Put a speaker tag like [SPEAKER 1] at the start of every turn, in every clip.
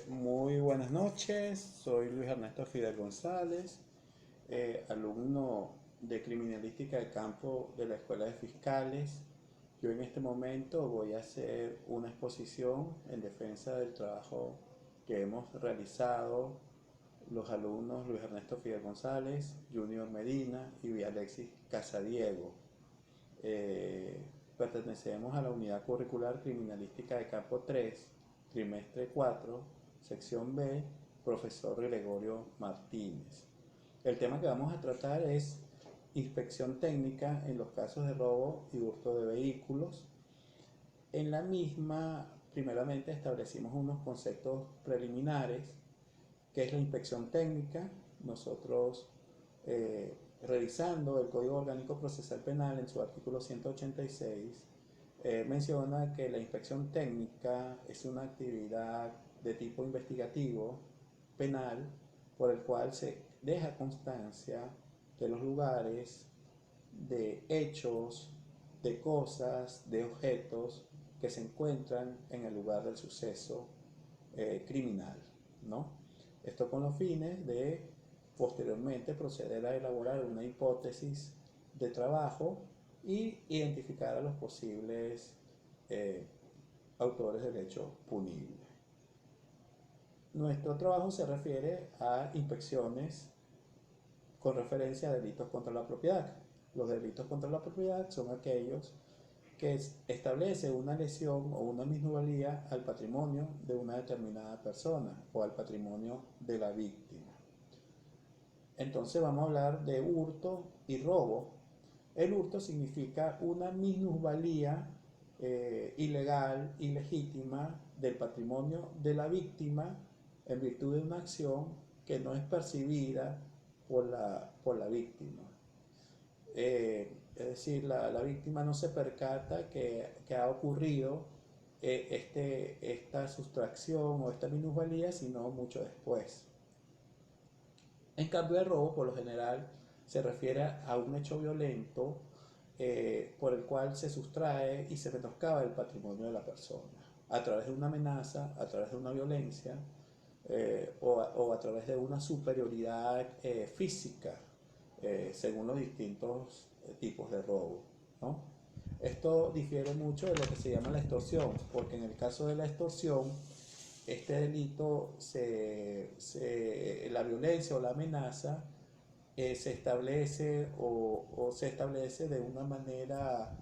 [SPEAKER 1] Muy buenas noches, soy Luis Ernesto Fidel González, alumno de Criminalística de Campo de la Escuela de Fiscales. Yo en este momento voy a hacer una exposición en defensa del trabajo que hemos realizado los alumnos Luis Ernesto Fidel González, Junior Medina y Alexis Casadiego. Eh, Pertenecemos a la unidad curricular Criminalística de Campo 3, trimestre 4, sección B, profesor Gregorio Martínez. El tema que vamos a tratar es inspección técnica en los casos de robo y hurto de vehículos. En la misma, primeramente establecimos unos conceptos preliminares, que es la inspección técnica. Nosotros eh, revisando el Código Orgánico Procesal Penal en su artículo 186, menciona que la inspección técnica es una actividad de tipo investigativo penal por el cual se deja constancia de los lugares, de hechos, de cosas, de objetos que se encuentran en el lugar del suceso criminal, ¿no? Esto con los fines de posteriormente proceder a elaborar una hipótesis de trabajo y identificar a los posibles eh, autores del hecho punible. Nuestro trabajo se refiere a inspecciones con referencia a delitos contra la propiedad. Los delitos contra la propiedad son aquellos que establece una lesión o una minusvalía al patrimonio de una determinada persona o al patrimonio de la víctima. Entonces vamos a hablar de hurto y robo. El hurto significa una minusvalía ilegal, ilegítima del patrimonio de la víctima en virtud de una acción que no es percibida por la víctima. Es decir, la víctima no se percata que ha ocurrido esta sustracción o esta minusvalía, sino mucho después. En cambio, el robo, por lo general, se refiere a un hecho violento por el cual se sustrae y se menoscaba el patrimonio de la persona, a través de una amenaza, a través de una violencia o a través de una superioridad física, según los distintos tipos de robo, ¿no? Esto difiere mucho de lo que se llama la extorsión, porque en el caso de la extorsión, este delito, la violencia o la amenaza se establece o se establece de una manera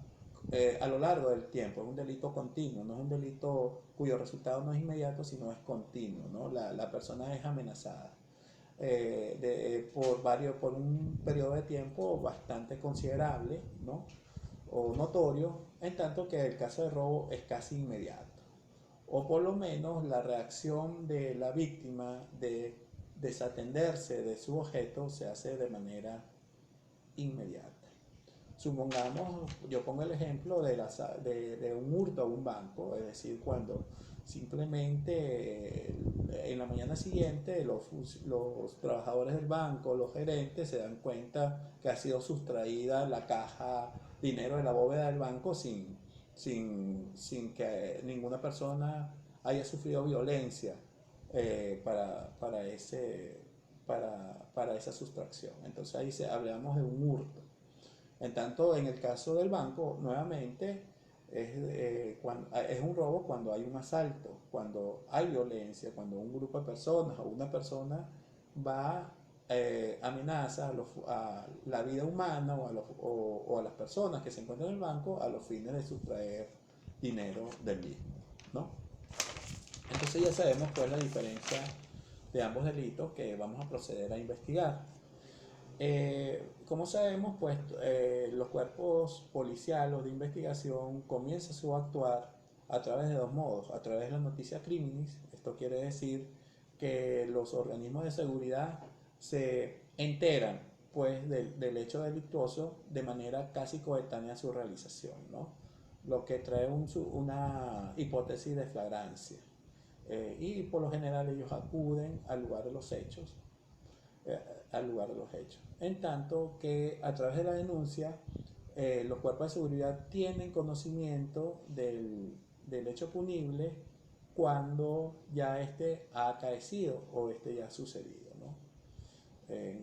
[SPEAKER 1] a lo largo del tiempo. Es un delito continuo, no es un delito cuyo resultado no es inmediato, sino es continuo, ¿no? La persona es amenazada por un periodo de tiempo bastante considerable, ¿no? O notorio, en tanto que el caso de robo es casi inmediato. O por lo menos la reacción de la víctima de desatenderse de su objeto se hace de manera inmediata. Supongamos, yo pongo el ejemplo de un hurto a un banco, es decir, cuando simplemente en la mañana siguiente los trabajadores del banco, los gerentes, se dan cuenta que ha sido sustraída la caja, dinero de la bóveda del banco sin que ninguna persona haya sufrido violencia eh, para, para, ese, para esa sustracción. Entonces ahí hablamos de un hurto. En tanto, en el caso del banco, nuevamente, es un robo cuando hay un asalto, cuando hay violencia, cuando un grupo de personas o una persona va amenaza a la vida humana o a las personas que se encuentran en el banco a los fines de sustraer dinero del mismo, ¿no? Entonces ya sabemos cuál es la diferencia de ambos delitos que vamos a proceder a investigar. Como sabemos, pues los cuerpos policiales de investigación comienzan su actuar a través de dos modos, a través de la noticia criminis. Esto quiere decir que los organismos de seguridad se enteran pues del hecho delictuoso de manera casi coetánea a su realización, ¿no? Lo que trae una hipótesis de flagrancia. Y por lo general ellos acuden al lugar de los hechos eh, al lugar de los hechos. En tanto que a través de la denuncia, los cuerpos de seguridad tienen conocimiento del hecho punible cuando ya este ha acaecido o este ya ha sucedido, ¿no?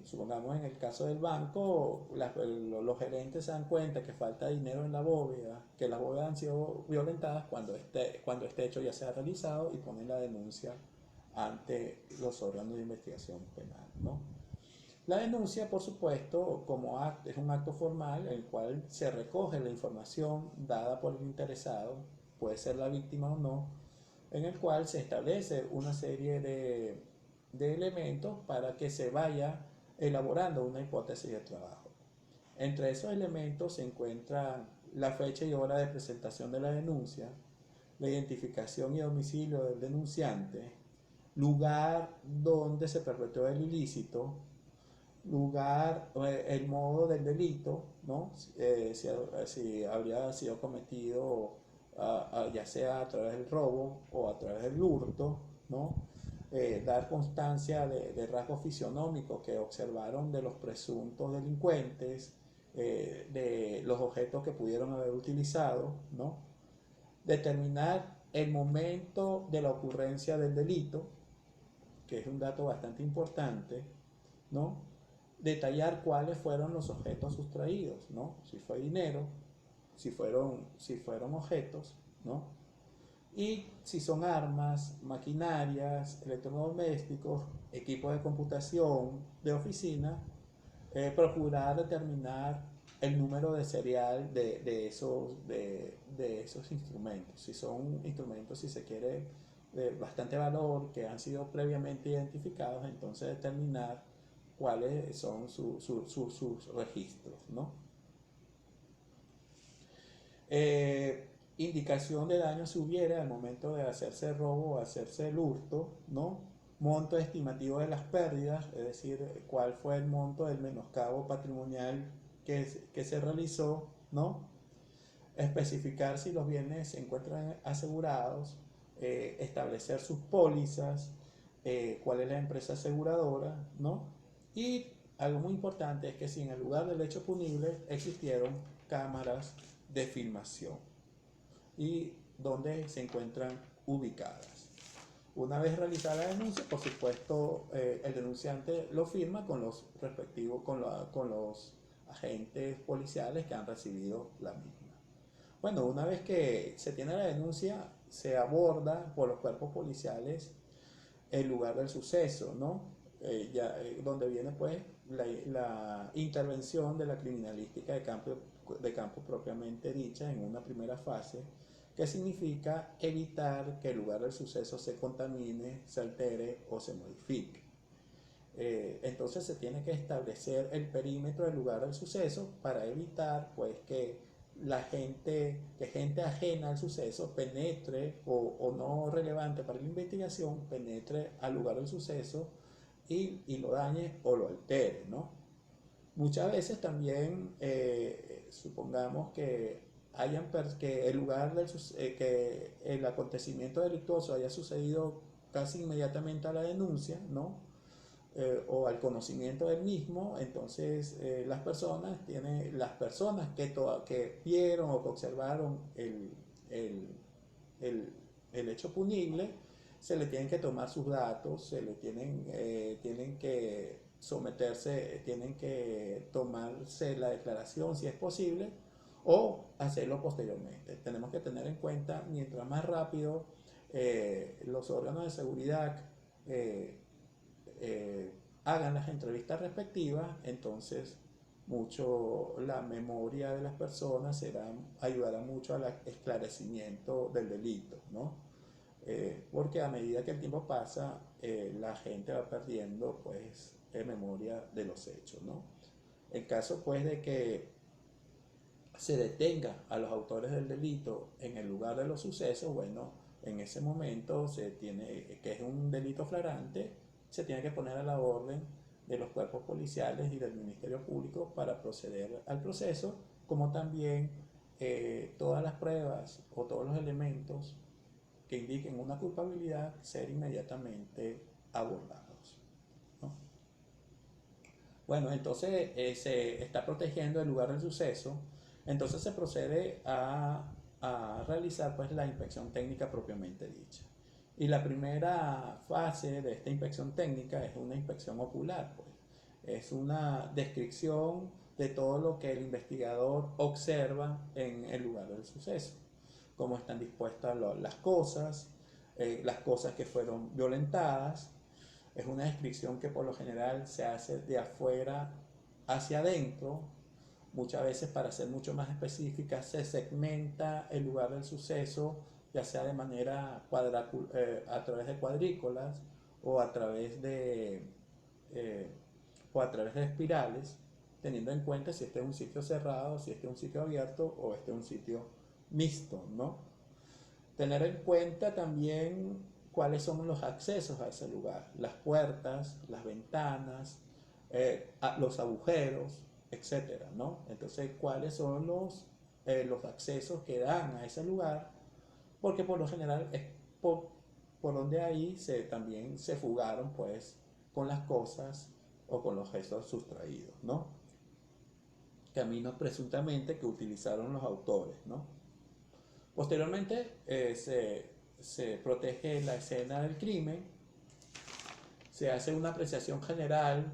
[SPEAKER 1] Supongamos en el caso del banco, los gerentes se dan cuenta que falta dinero en la bóveda, que las bóvedas han sido violentadas cuando este hecho ya se ha realizado y ponen la denuncia ante los órganos de investigación penal, ¿no? La denuncia, por supuesto, como acto, es un acto formal en el cual se recoge la información dada por el interesado, puede ser la víctima o no, en el cual se establece una serie de elementos para que se vaya elaborando una hipótesis de trabajo. Entre esos elementos se encuentran la fecha y hora de presentación de la denuncia, la identificación y domicilio del denunciante, lugar donde se perpetró el ilícito, lugar, el modo del delito, ¿no? Si habría sido cometido ya sea a través del robo o a través del hurto, ¿no? Dar constancia de rasgos fisionómicos que observaron de los presuntos delincuentes, de los objetos que pudieron haber utilizado, ¿no? Determinar el momento de la ocurrencia del delito, que es un dato bastante importante, ¿no? Detallar cuáles fueron los objetos sustraídos, ¿no? Si fue dinero, si fueron objetos, ¿no? Y si son armas, maquinarias, electrodomésticos, equipos de computación, de oficina, procurar determinar el número de serial de esos instrumentos. Si son instrumentos, si se quiere, de bastante valor, que han sido previamente identificados, entonces determinar cuáles son sus registros, ¿no? Indicación de daño si hubiera al momento de hacerse el robo o hacerse el hurto, ¿no? Monto estimativo de las pérdidas, es decir, cuál fue el monto del menoscabo patrimonial que se realizó, ¿no? Especificar si los bienes se encuentran asegurados, establecer sus pólizas, cuál es la empresa aseguradora, ¿no? Y algo muy importante es que si en el lugar del hecho punible existieron cámaras de filmación y dónde se encuentran ubicadas. Una vez realizada la denuncia, por supuesto, el denunciante lo firma con los respectivos, con los agentes policiales que han recibido la misma. Bueno, una vez que se tiene la denuncia, se aborda por los cuerpos policiales el lugar del suceso, ¿no? Donde viene pues la intervención de la criminalística de campo propiamente dicha en una primera fase, que significa evitar que el lugar del suceso se contamine, se altere o se modifique. Entonces se tiene que establecer el perímetro del lugar del suceso para evitar pues que gente ajena al suceso penetre o no relevante para la investigación penetre al lugar del suceso y lo dañe o lo altere, ¿no? Muchas veces también supongamos que el lugar que el acontecimiento delictuoso haya sucedido casi inmediatamente a la denuncia, ¿no? O al conocimiento del mismo, entonces las personas que vieron o que observaron el, el hecho punible, se le tienen que tomar sus datos, tienen que someterse, tienen que tomarse la declaración si es posible o hacerlo posteriormente. Tenemos que tener en cuenta, mientras más rápido los órganos de seguridad hagan las entrevistas respectivas, entonces la memoria de las personas ayudará mucho al esclarecimiento del delito, ¿no? Porque a medida que el tiempo pasa, la gente va perdiendo pues memoria de los hechos, ¿no? En caso pues de que se detenga a los autores del delito en el lugar de los sucesos, bueno, en ese momento que es un delito flagrante, se tiene que poner a la orden de los cuerpos policiales y del Ministerio Público para proceder al proceso, como también todas las pruebas o todos los elementos que indiquen una culpabilidad ser inmediatamente abordados, ¿no? Bueno, entonces se está protegiendo el lugar del suceso, entonces se procede a realizar pues la inspección técnica propiamente dicha. Y la primera fase de esta inspección técnica es una inspección ocular, pues. Es una descripción de todo lo que el investigador observa en el lugar del suceso, cómo están dispuestas las cosas que fueron violentadas. Es una descripción que por lo general se hace de afuera hacia adentro. Muchas veces, para ser mucho más específica, se segmenta el lugar del suceso, ya sea de manera a través de cuadrículas o a través eh, o a través de espirales, teniendo en cuenta si este es un sitio cerrado, si este es un sitio abierto o este es un sitio mixto, ¿no? Tener en cuenta también cuáles son los accesos a ese lugar, las puertas, las ventanas, los agujeros, etcétera, ¿no? Entonces, cuáles son los accesos que dan a ese lugar, porque por lo general es por, por donde ahí también se fugaron, pues, con las cosas o con los gestos sustraídos, ¿no? Caminos presuntamente que utilizaron los autores, ¿no? Posteriormente se protege la escena del crimen, se hace una apreciación general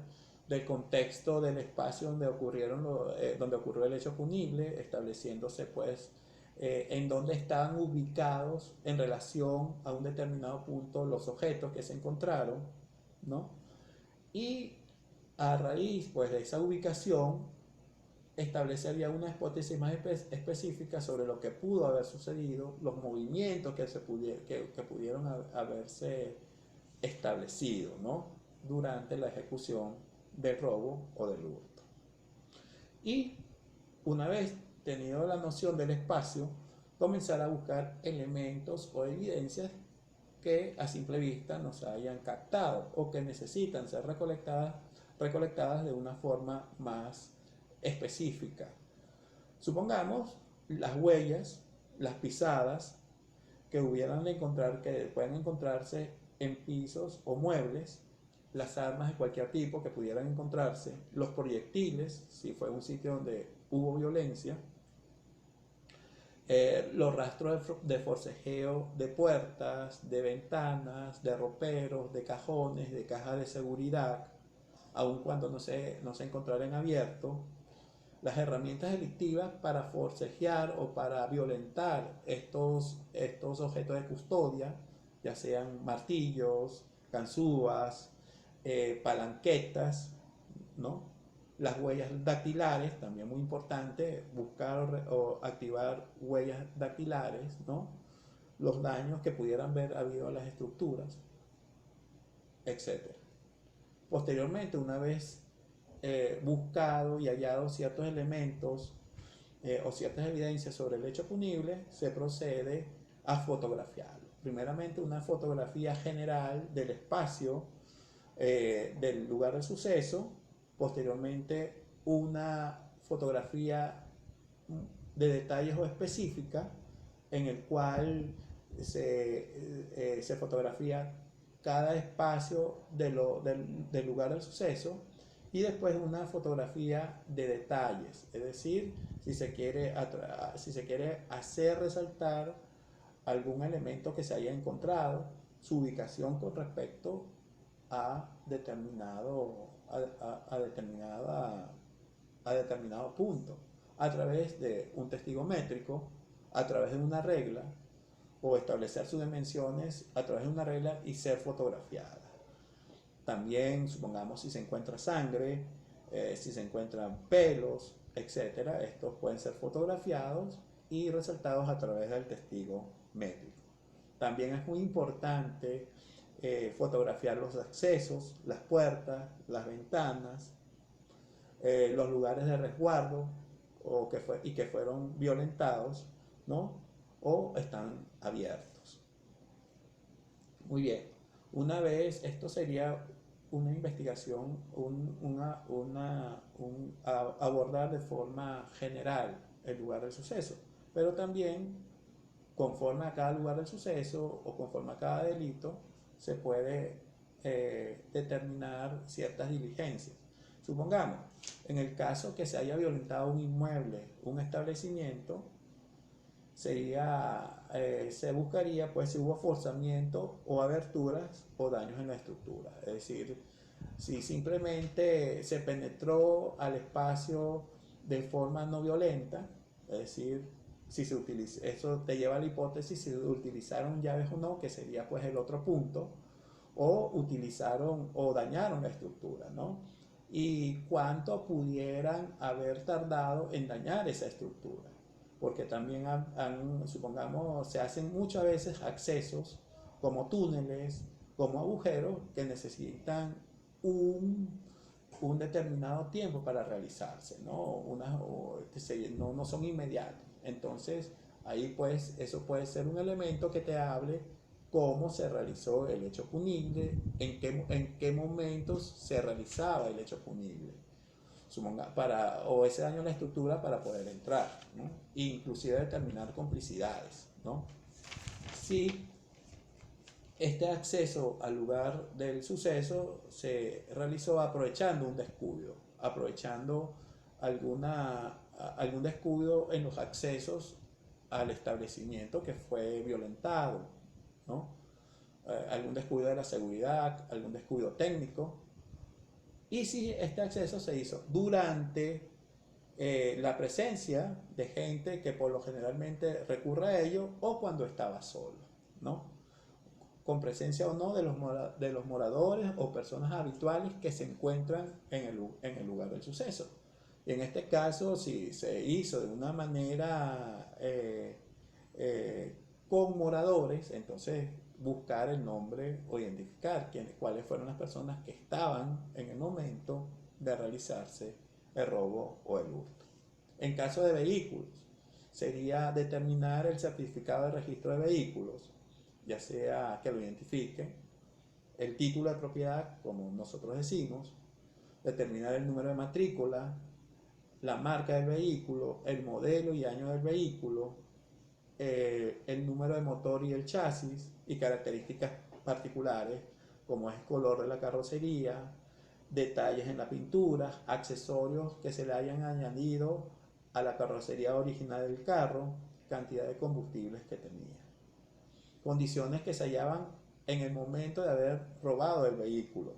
[SPEAKER 1] del contexto del espacio donde ocurrió el hecho punible, estableciéndose pues en dónde estaban ubicados en relación a un determinado punto los objetos que se encontraron, ¿no? Y a raíz pues de esa ubicación establecería una hipótesis más específica sobre lo que pudo haber sucedido, los movimientos que pudieron haberse establecido, ¿no? Durante la ejecución del robo o del hurto. Y una vez tenido la noción del espacio, comenzar a buscar elementos o evidencias que a simple vista no se hayan captado o que necesitan ser recolectadas de una forma más específica. Supongamos las huellas, las pisadas que pueden encontrarse en pisos o muebles, las armas de cualquier tipo que pudieran encontrarse, los proyectiles, si fue un sitio donde hubo violencia, los rastros de forcejeo de puertas, de ventanas, de roperos, de cajones, de cajas de seguridad, aun cuando no se encontrara en abierto, las herramientas delictivas para forcejear o para violentar estos objetos de custodia, ya sean martillos, ganzúas, palanquetas, ¿no? Las huellas dactilares, también muy importante, buscar o activar huellas dactilares, ¿no? Los daños que pudieran haber habido a las estructuras, etcétera. Posteriormente, una vez buscado y hallado ciertos elementos o ciertas evidencias sobre el hecho punible, se procede a fotografiarlo. Primeramente, una fotografía general del espacio del lugar del suceso. Posteriormente, una fotografía de detalles o específica en el cual se fotografía cada espacio del lugar del suceso, y después una fotografía de detalles, es decir, si se quiere hacer resaltar algún elemento que se haya encontrado, su ubicación con respecto a determinado, a determinada, a determinado punto, a través de un testigo métrico, a través de una regla, o establecer sus dimensiones a través de una regla y ser fotografiada. También, supongamos, si se encuentra sangre, si se encuentran pelos, etcétera, estos pueden ser fotografiados y resaltados a través del testigo métrico. También es muy importante fotografiar los accesos, las puertas, las ventanas, los lugares de resguardo y que fueron violentados, ¿no? O están abiertos. Muy bien. Una vez, esto sería una investigación, abordar de forma general el lugar del suceso, pero también conforme a cada lugar del suceso o conforme a cada delito se puede determinar ciertas diligencias. Supongamos, en el caso que se haya violentado un inmueble, un establecimiento, se buscaría pues si hubo forzamiento o aberturas o daños en la estructura. Es decir, si simplemente se penetró al espacio de forma no violenta, es decir, si se utiliza, eso te lleva a la hipótesis si utilizaron llaves o no, que sería pues el otro punto, o utilizaron o dañaron la estructura, ¿no? Y cuánto pudieran haber tardado en dañar esa estructura, porque también supongamos, se hacen muchas veces accesos como túneles, como agujeros que necesitan un, un determinado tiempo para realizarse, ¿no? No son inmediatos. Entonces, ahí pues eso puede ser un elemento que te hable cómo se realizó el hecho punible, en qué momentos se realizaba el hecho punible, o ese daño en la estructura para poder entrar, ¿no? Inclusive determinar complicidades, ¿no? Si este acceso al lugar del suceso se realizó aprovechando un descuido, aprovechando algún descuido en los accesos al establecimiento que fue violentado, ¿no? Algún descuido de la seguridad, algún descuido técnico. Y si este acceso se hizo durante la presencia de gente que por lo generalmente recurre a ello o cuando estaba solo, ¿no? Con presencia o no de los moradores o personas habituales que se encuentran en el lugar del suceso. Y en este caso, si se hizo de una manera con moradores, entonces buscar el nombre o identificar cuáles fueron las personas que estaban en el momento de realizarse el robo o el hurto. En caso de vehículos, sería determinar el certificado de registro de vehículos, ya sea que lo identifique, el título de propiedad, como nosotros decimos, determinar el número de matrícula, la marca del vehículo, el modelo y año del vehículo, el número de motor y el chasis y características particulares como es el color de la carrocería, detalles en la pintura, accesorios que se le hayan añadido a la carrocería original del carro, cantidad de combustibles que tenía, condiciones que se hallaban en el momento de haber robado el vehículo.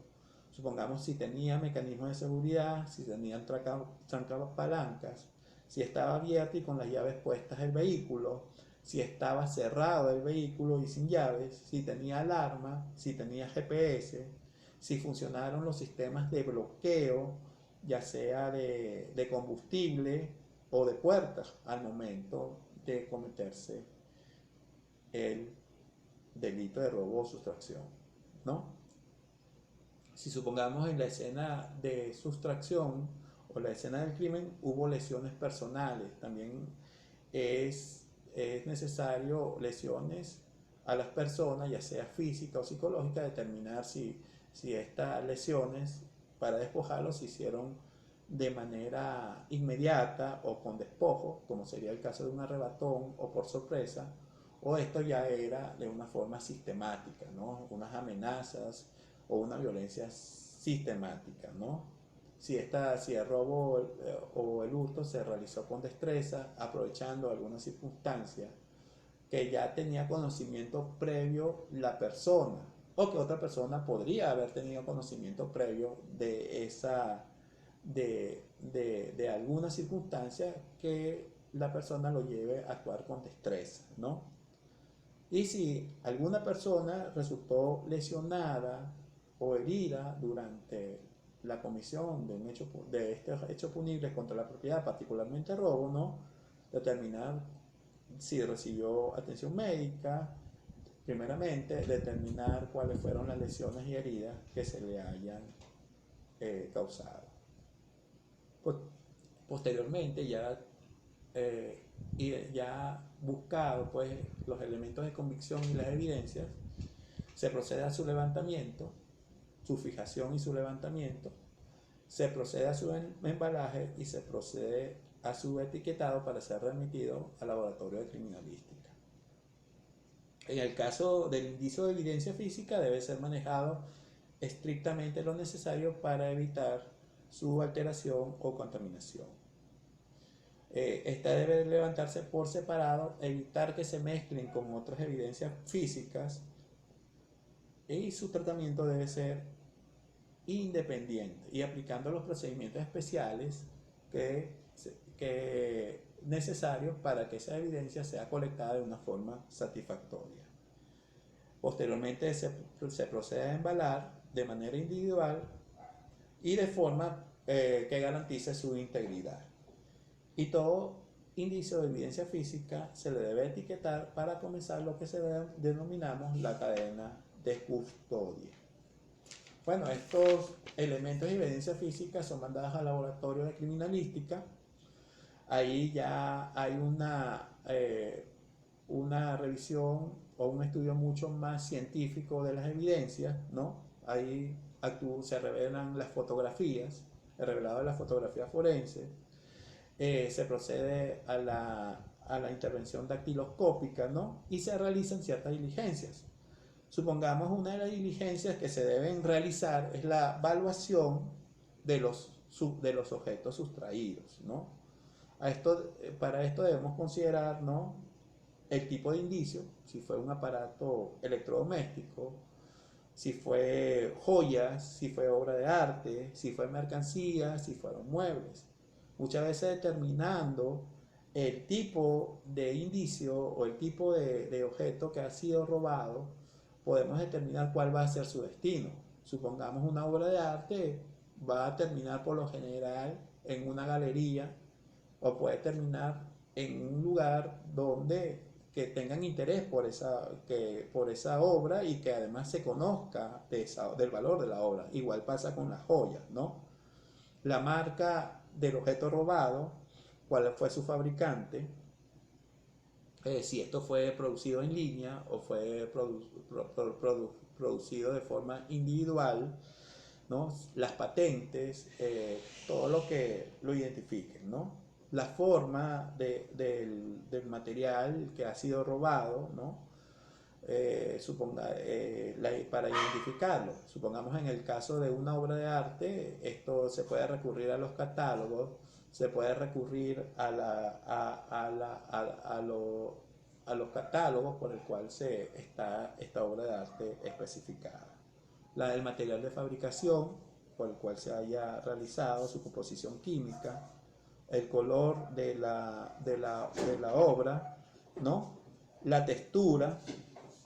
[SPEAKER 1] Supongamos si tenía mecanismos de seguridad, si tenía trancados palancas, si estaba abierto y con las llaves puestas el vehículo, si estaba cerrado el vehículo y sin llaves, si tenía alarma, si tenía GPS, si funcionaron los sistemas de bloqueo, ya sea de combustible o de puertas al momento de cometerse el delito de robo o sustracción, ¿no? Si supongamos en la escena de sustracción o la escena del crimen hubo lesiones personales, también es necesario lesiones a las personas, ya sea física o psicológica, determinar si estas lesiones para despojarlos se hicieron de manera inmediata o con despojo, como sería el caso de un arrebatón o por sorpresa, o esto ya era de una forma sistemática, ¿no? Unas amenazas o una violencia sistemática, ¿no? Si el robo o el hurto se realizó con destreza, aprovechando alguna circunstancia que ya tenía conocimiento previo la persona, o que otra persona podría haber tenido conocimiento previo de alguna circunstancia que la persona lo lleve a actuar con destreza, ¿no? Y si alguna persona resultó lesionada o herida durante la comisión de este hecho punible contra la propiedad, particularmente robo, ¿no? Determinar si recibió atención médica, primeramente, determinar cuáles fueron las lesiones y heridas que se le hayan causado. Posteriormente, ya buscado pues, los elementos de convicción y las evidencias, se procede a su levantamiento, su fijación y su levantamiento, se procede a su embalaje y se procede a su etiquetado para ser remitido al laboratorio de criminalística. En el caso del indicio de evidencia física debe ser manejado estrictamente lo necesario para evitar su alteración o contaminación. Esta debe levantarse por separado, evitar que se mezclen con otras evidencias físicas y su tratamiento debe ser independiente y aplicando los procedimientos especiales que necesarios para que esa evidencia sea colectada de una forma satisfactoria. Posteriormente se procede a embalar de manera individual y de forma que garantice su integridad. Y todo indicio de evidencia física se le debe etiquetar para comenzar lo que denominamos la cadena de custodia. Bueno, estos elementos de evidencia física son mandados al laboratorio de criminalística. Ahí ya hay una revisión o un estudio mucho más científico de las evidencias, ¿no? Ahí se revelan las fotografías, el revelado de la fotografía forense. Se procede a la intervención dactiloscópica, ¿no? Y se realizan ciertas diligencias. Supongamos una de las diligencias que se deben realizar es la evaluación de los objetos sustraídos, ¿no? Para esto debemos considerar, ¿no?, el tipo de indicio, si fue un aparato electrodoméstico, si fue joyas, si fue obra de arte, si fue mercancía, si fueron muebles. Muchas veces determinando el tipo de indicio o el tipo de objeto que ha sido robado, podemos determinar cuál va a ser su destino. Supongamos una obra de arte va a terminar por lo general en una galería o puede terminar en un lugar donde que tengan interés por esa obra y que además se conozca del valor de la obra. Igual pasa con las joyas, ¿no? La marca del objeto robado, cuál fue su fabricante, si esto fue producido en línea o fue producido de forma individual, ¿no? Las patentes, todo lo que lo identifiquen, ¿no? La forma del material que ha sido robado, ¿no? Para identificarlo. Supongamos en el caso de una obra de arte, esto se puede recurrir a los catálogos, se puede recurrir a los catálogos por el cual está esta obra de arte especificada. El material de fabricación por el cual se haya realizado, su composición química, el color de la obra, ¿no? La textura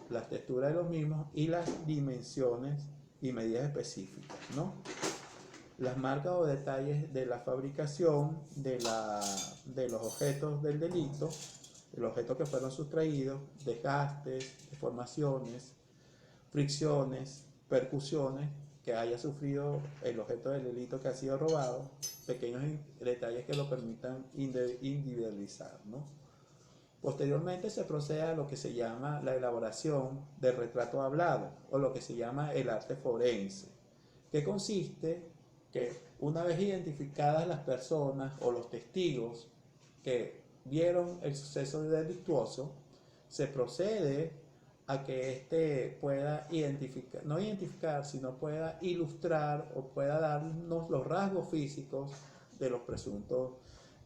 [SPEAKER 1] de los mismos y las dimensiones y medidas específicas, ¿no? Las marcas o detalles de la fabricación de los objetos del delito, de los objetos que fueron sustraídos, desgastes, deformaciones, fricciones, percusiones que haya sufrido el objeto del delito que ha sido robado, pequeños detalles que lo permitan individualizar, ¿no? Posteriormente se procede a lo que se llama la elaboración del retrato hablado o lo que se llama el arte forense, que consiste que una vez identificadas las personas o los testigos que vieron el suceso delictuoso, se procede a que éste pueda identificar, no identificar, sino pueda ilustrar o pueda darnos los rasgos físicos de los presuntos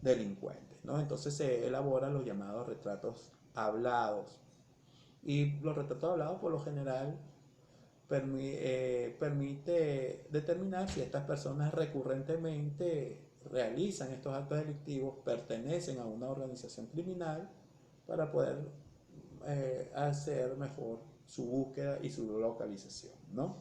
[SPEAKER 1] delincuentes, ¿no? Entonces se elaboran los llamados retratos hablados. Y los retratos hablados por lo general permite determinar si estas personas recurrentemente realizan estos actos delictivos, pertenecen a una organización criminal para poder hacer mejor su búsqueda y su localización, ¿no?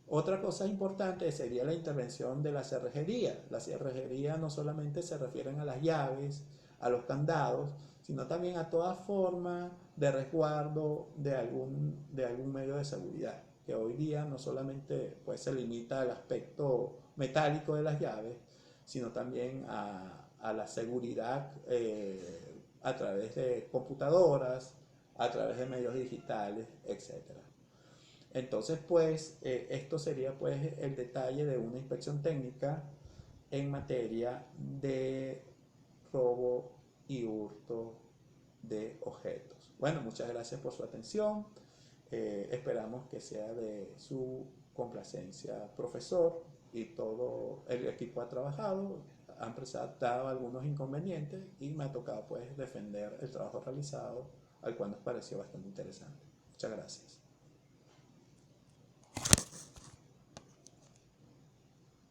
[SPEAKER 1] Otra cosa importante sería la intervención de la cerrajería. La cerrajería no solamente se refieren a las llaves, a los candados, sino también a toda forma de resguardo de algún medio de seguridad, que hoy día no solamente pues, se limita al aspecto metálico de las llaves, sino también a la seguridad a través de computadoras, a través de medios digitales, etc. Entonces, pues, esto sería pues el detalle de una inspección técnica en materia de robo y hurto de objetos. Bueno, muchas gracias por su atención. Esperamos que sea de su complacencia, profesor, y todo el equipo ha trabajado. han presentado algunos inconvenientes y me ha tocado pues defender el trabajo realizado, al cual nos pareció bastante interesante. Muchas gracias.